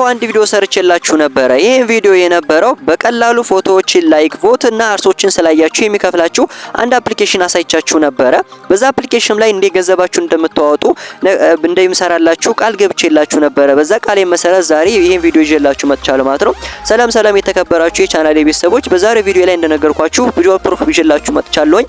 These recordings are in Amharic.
ባለፈው አንድ ቪዲዮ ሰርቼላችሁ ነበር። ይሄ ቪዲዮ የነበረው በቀላሉ ፎቶዎችን ላይክ ቮት እና አርሶችን ስላያችሁ የሚከፍላችሁ አንድ አፕሊኬሽን አሳይቻችሁ ነበር። በዛ አፕሊኬሽን ላይ እንዴት ገንዘባችሁን እንደምታወጡ እንደምሰራላችሁ ቃል ገብቼላችሁ ነበር። በዛ ቃሌ መሰረት ዛሬ ይሄን ቪዲዮ ይዤላችሁ መጥቻለሁ ማለት ነው። ሰላም የተከበራችሁ የቻናሌ ቤተሰቦች፣ በዛሬው ቪዲዮ ላይ እንደነገርኳችሁ ቪዲዮ ፕሩፍ ይዤላችሁ መጥቻለሁ።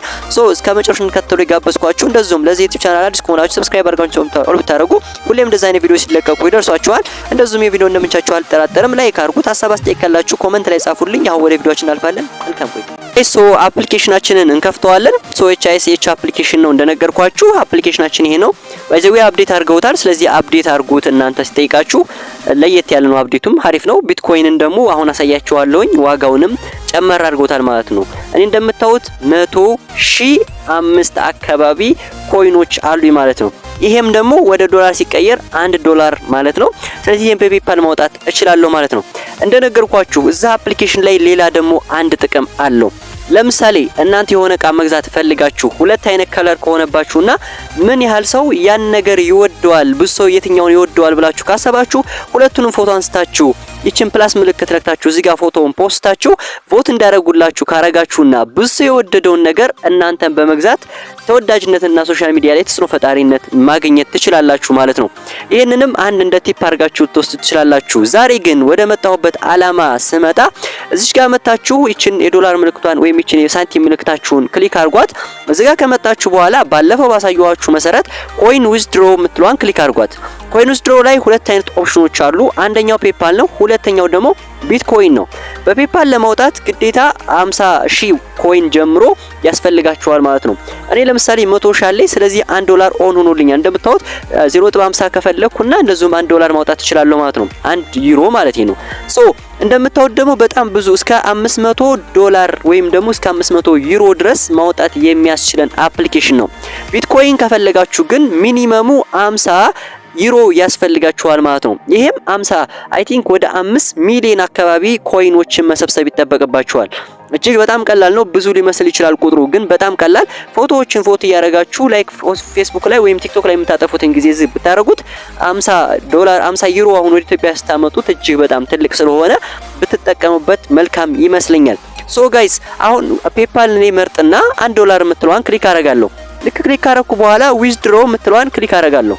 እስከ መጨረሻው እንከተሉ ይጋበዝኳችሁ። እንደዚሁም ለዚህ ዩቲዩብ ቻናል አዲስ ከሆናችሁ ሰብስክራይብ አድርጋችሁ ብታደርጉ ሁሌም እንደዛ አይነት ቪዲዮ ሲለቀቁ ይደርሷችኋል። እንደዚሁም የቪዲዮ እንደምንቻችሁ አልጠራጠርም። ላይክ አድርጉት፣ ሀሳብ አስተያየት ካላችሁ ኮሜንት ላይ ጻፉልኝ። አሁን ወደ ቪዲዮአችን እናልፋለን። መልካም ቆይታ። አፕሊኬሽናችንን እንከፍተዋለን። ኤችአይኤስኤች አፕሊኬሽን ነው እንደነገርኳችሁ። አፕሊኬሽናችን ይሄ ነው። ባይዘው አፕዴት አድርገውታል። ስለዚህ አፕዴት አድርጉት እናንተ ሲጠይቃችሁ ለየት ያለ ነው። አፕዴቱም አሪፍ ነው። ቢትኮይንን ደግሞ አሁን አሳያችኋለሁ። ዋጋውንም ጨመር አድርገውታል ማለት ነው። እኔ እንደምታዩት 100,005 አካባቢ ኮይኖች አሉ ማለት ነው። ይሄም ደግሞ ወደ ዶላር ሲቀየር $1 ማለት ነው። ስለዚህ ይሄን በፔፓል ማውጣት እችላለሁ ማለት ነው። እንደነገርኳችሁ እዛ አፕሊኬሽን ላይ ሌላ ደግሞ አንድ ጥቅም አለው። ለምሳሌ እናንተ የሆነ እቃ መግዛት ፈልጋችሁ ሁለት አይነት ከለር ከሆነባችሁና ምን ያህል ሰው ያን ነገር ይወደዋል ብዙ ሰው የትኛውን ይወደዋል ብላችሁ ካሰባችሁ ሁለቱንም ፎቶ አንስታችሁ ይችን ፕላስ ምልክት ነክታችሁ እዚህ ጋር ፎቶውን ፖስታችሁ ቮት እንዳደረጉላችሁ ካረጋችሁና ብዙ ሰው የወደደውን ነገር እናንተን በመግዛት ተወዳጅነትና ሶሻል ሚዲያ ላይ ተጽዕኖ ፈጣሪነት ማግኘት ትችላላችሁ ማለት ነው። ይሄንንም አንድ እንደ ቲፕ አድርጋችሁ ትወስዱ ትችላላችሁ። ዛሬ ግን ወደ መጣሁበት አላማ ስመጣ እዚህ ጋር መጣችሁ ይችን የዶላር ምልክቷን ወይም ይችን የሳንቲም ምልክታችሁን ክሊክ አድርጓት። እዚህ ጋር ከመጣችሁ በኋላ ባለፈው ባሳየኋችሁ መሰረት ኮይን ዊዝድሮ ምትሏን ክሊክ አድርጓት። ኮይን ዊዝድሮ ላይ ሁለት አይነት ኦፕሽኖች አሉ። አንደኛው ፔፓል ነው፣ ሁለተኛው ደግሞ ቢትኮይን ነው። በፔፓል ለማውጣት ግዴታ 50,000 ኮይን ጀምሮ ያስፈልጋችኋል ማለት ነው። እኔ ለምሳሌ 100,000 አለኝ። ስለዚህ $1 ኦን ሆኖልኛል። እንደምታዩት 0.50 ከፈለኩና እንደዚሁም $1 ማውጣት እችላለሁ ማለት ነው። $1 ማለት ነው። እንደምታዩት ደግሞ በጣም ብዙ እስከ $500 ወይም ደግሞ እስከ €500 ድረስ ማውጣት የሚያስችለን አፕሊኬሽን ነው። ቢትኮይን ከፈለጋችሁ ግን ሚኒመሙ 50 ያስፈልጋችኋል ማለት ነው። ይሄም 50 አይ ቲንክ ወደ 5 ሚሊዮን አካባቢ ኮይኖችን መሰብሰብ ይጠበቅባችኋል። እጅግ በጣም ቀላል ነው። ብዙ ሊመስል ይችላል ቁጥሩ ግን በጣም ቀላል። ፎቶዎችን ፎቶ ያረጋችሁ ላይክ ፌስቡክ ላይ ወይም ቲክቶክ ላይ የምታጠፉትን ጊዜ ዝብ ብታረጉት €50 አሁን ወደ ኢትዮጵያ ስታመጡት እጅግ በጣም ትልቅ ስለሆነ ብትጠቀሙበት መልካም ይመስለኛል። ጋይስ አሁን ፔፓል እኔ መርጥና $1 የምትለዋን ክሊክ አረጋለሁ። ልክ ክሊክ ካረኩ በኋላ ዊዝድሮ የምትለዋን ክሊክ አረጋለሁ።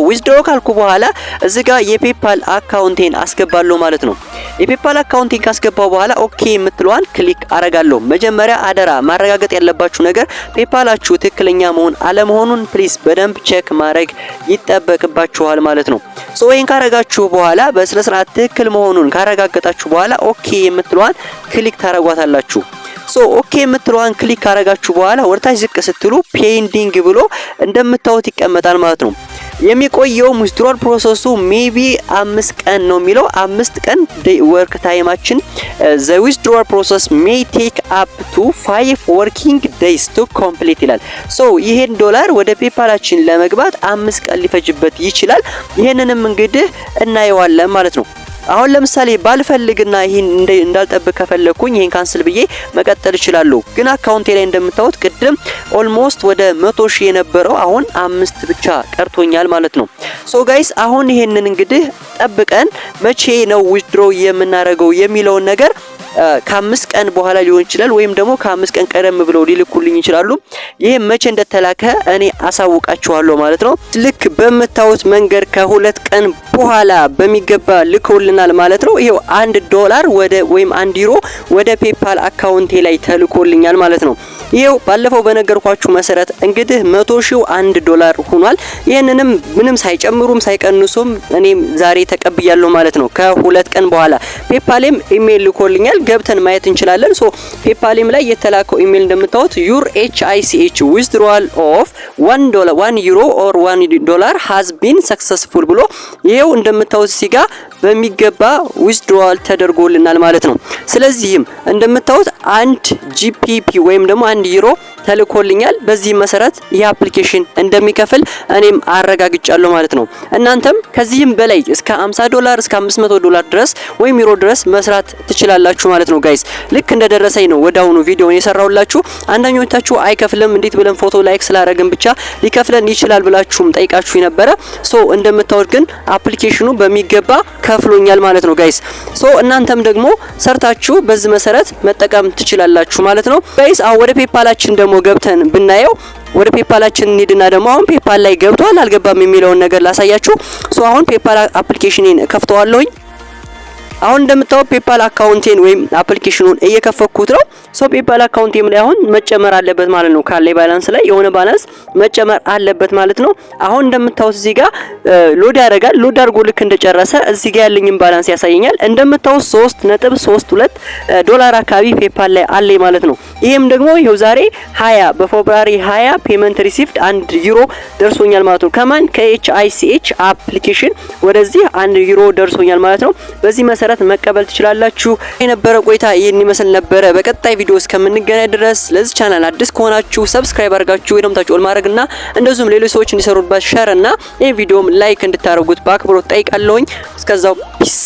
ዊዝድሮ ካልኩ በኋላ እዚህ ጋር የፔፓል አካውንቴን አስገባለሁ ማለት ነው። የፔፓል አካውንቴን ካስገባው በኋላ ኦኬ የምትለዋን ክሊክ አረጋለሁ። መጀመሪያ አደራ ማረጋገጥ ያለባችሁ ነገር ፔፓላችሁ ትክክለኛ መሆን አለመሆኑን ፕሊስ በደንብ ቼክ ማድረግ ይጠበቅባችኋል ማለት ነው። ይሄን ካረጋችሁ በኋላ በስነ ስርዓት ትክክል መሆኑን ካረጋገጣችሁ በኋላ ኦኬ የምትለዋን ክሊክ ታረጓታላችሁ። ኦኬ የምትለዋን ክሊክ ካረጋችሁ በኋላ ወርታች ዝቅ ስትሉ ፔንዲንግ ብሎ እንደምታዩት ይቀመጣል ማለት ነው። የሚቆየው ዊዝድሮል ፕሮሰሱ ሜቢ 5 ቀን ነው የሚለው 5 ቀን ወርክ ታይማችን ዘ ዊዝድሮል ፕሮሰስ ሜይ ቴክ አፕ ቱ 5 ወርኪንግ ዴይስ ቱ ኮምፕሊት ይላል። ይሄን $1 ወደ ፔፓላችን ለመግባት 5 ቀን ሊፈጅበት ይችላል። ይሄንንም እንግዲህ እናየዋለን ማለት ነው። አሁን ለምሳሌ ባልፈልግና ይሄን እንዳልጠብቅ ከፈለኩኝ ይሄን ካንስል ብዬ መቀጠል እችላለሁ። ግን አካውንቴ ላይ እንደምታዩት ቅድም ኦልሞስት ወደ 100,000 የነበረው አሁን 5 ብቻ ቀርቶኛል ማለት ነው። ጋይስ አሁን ይሄንን እንግዲህ ጠብቀን መቼ ነው ዊዝድሮ የምናደርገው የሚለውን ነገር ከ5 ቀን በኋላ ሊሆን ይችላል ወይም ደግሞ ከ5 ቀን ቀደም ብለው ሊልኩልኝ ይችላሉ። ይሄ መቼ እንደተላከ እኔ አሳውቃችኋለሁ ማለት ነው። ልክ በመታወት መንገድ ከ2 ቀን በኋላ በሚገባ ልኮልናል ማለት ነው። ይሄው $1 ወይም €1 ወደ ፔፓል አካውንቴ ላይ ተልኮልኛል ማለት ነው። ይሄው ባለፈው በነገርኳችሁ መሰረት እንግዲህ 100,000 $1 ሆኗል። ይሄንንም ምንም ሳይጨምሩም ሳይቀንሱም እኔም ዛሬ ተቀብያለሁ ማለት ነው። ከ2 ቀን በኋላ ፔፓልም ኢሜል ልኮልኛል። ገብተን ማየት እንችላለን። ፔፓልም ላይ የተላከው ኢሜል እንደምታዩት your HICH withdrawal of €1 or $1 has been successful ብሎ ይሄው እንደምታዩት ሲጋ በሚገባ ዊዝድሮዋል ተደርጎልናል ማለት ነው። ስለዚህም እንደምታዩት አንድ GPP ወይም ደግሞ አንድ 1 ዩሮ ተልኮልኛል። በዚህ መሰረት ይህ አፕሊኬሽን እንደሚከፍል እኔም አረጋግጫለሁ ማለት ነው። እናንተም ከዚህም በላይ እስከ 50 ዶላር እስከ 500 ዶላር ድረስ ወይም ዩሮ ድረስ መስራት ትችላላችሁ ማለት ነው ጋይስ። ልክ እንደደረሰኝ ነው ወዳውኑ ቪዲዮውን የሰራሁላችሁ። አንዳኞቻችሁ አይከፍልም እንዴት ብለን ፎቶ ላይክ ስላደረግን ብቻ ሊከፍለን ይችላል ብላችሁም ጠይቃችሁ ነበረ። ሶ እንደምታዩት ግን አፕሊኬሽኑ በሚገባ ከፍሎኛል ማለት ነው ጋይስ። ሶ እናንተም ደግሞ ሰርታችሁ በዚህ መሰረት መጠቀም ትችላላችሁ ማለት ነው ጋይስ። አሁን ወደ ፔፓላችን ደግሞ ገብተን ብናየው ወደ ፔፓላችን እንሂድና ደግሞ አሁን ፔፓል ላይ ገብቷል አልገባም የሚለውን ነገር ላሳያችሁ። ሶ አሁን ፔፓል አፕሊኬሽኔን ከፍተዋለሁኝ። አሁን እንደምታዩት ፔፓል አካውንቴን ወይም አፕሊኬሽኑን እየከፈኩት ነው። ሶ ፔፓል አካውንቴም ላይ አሁን መጨመር አለበት ማለት ነው። ካለ ባላንስ ላይ የሆነ ባላንስ መጨመር አለበት ማለት ነው። አሁን እንደምታዩት እዚህ ጋር ሎድ ያደርጋል። ሎድ አድርጎ ልክ እንደጨረሰ እዚህ ጋር ያለኝን ባላንስ ያሳየኛል። እንደምታዩት 3.32 ዶላር አካባቢ ፔፓል ላይ አለኝ ማለት ነው። ይሄም ደግሞ ይሄው ዛሬ 20 በፌብሩዋሪ 20 ፔመንት ሪሲቭድ 1 ዩሮ ደርሶኛል ማለት ነው። ከማን ከኤችአይሲኤች አፕሊኬሽን ወደዚህ 1 ዩሮ ደርሶኛል ማለት ነው። በዚህ መሰረት መቀበል ትችላላችሁ። የነበረ ቆይታ ይሄን ይመስል ነበረ። በቀጣይ ቪዲዮ እስከምንገናኝ ድረስ ለዚህ ቻናል አዲስ ከሆናችሁ ሰብስክራይብ አድርጋችሁ የደምታችሁ ኦል ማድረግና እንደዚሁም ሌሎች ሰዎች እንዲሰሩበት ሼር እና ይሄ ቪዲዮም ላይክ እንድታደርጉት በአክብሮት ጠይቃለሁኝ። እስከዛው ፒስ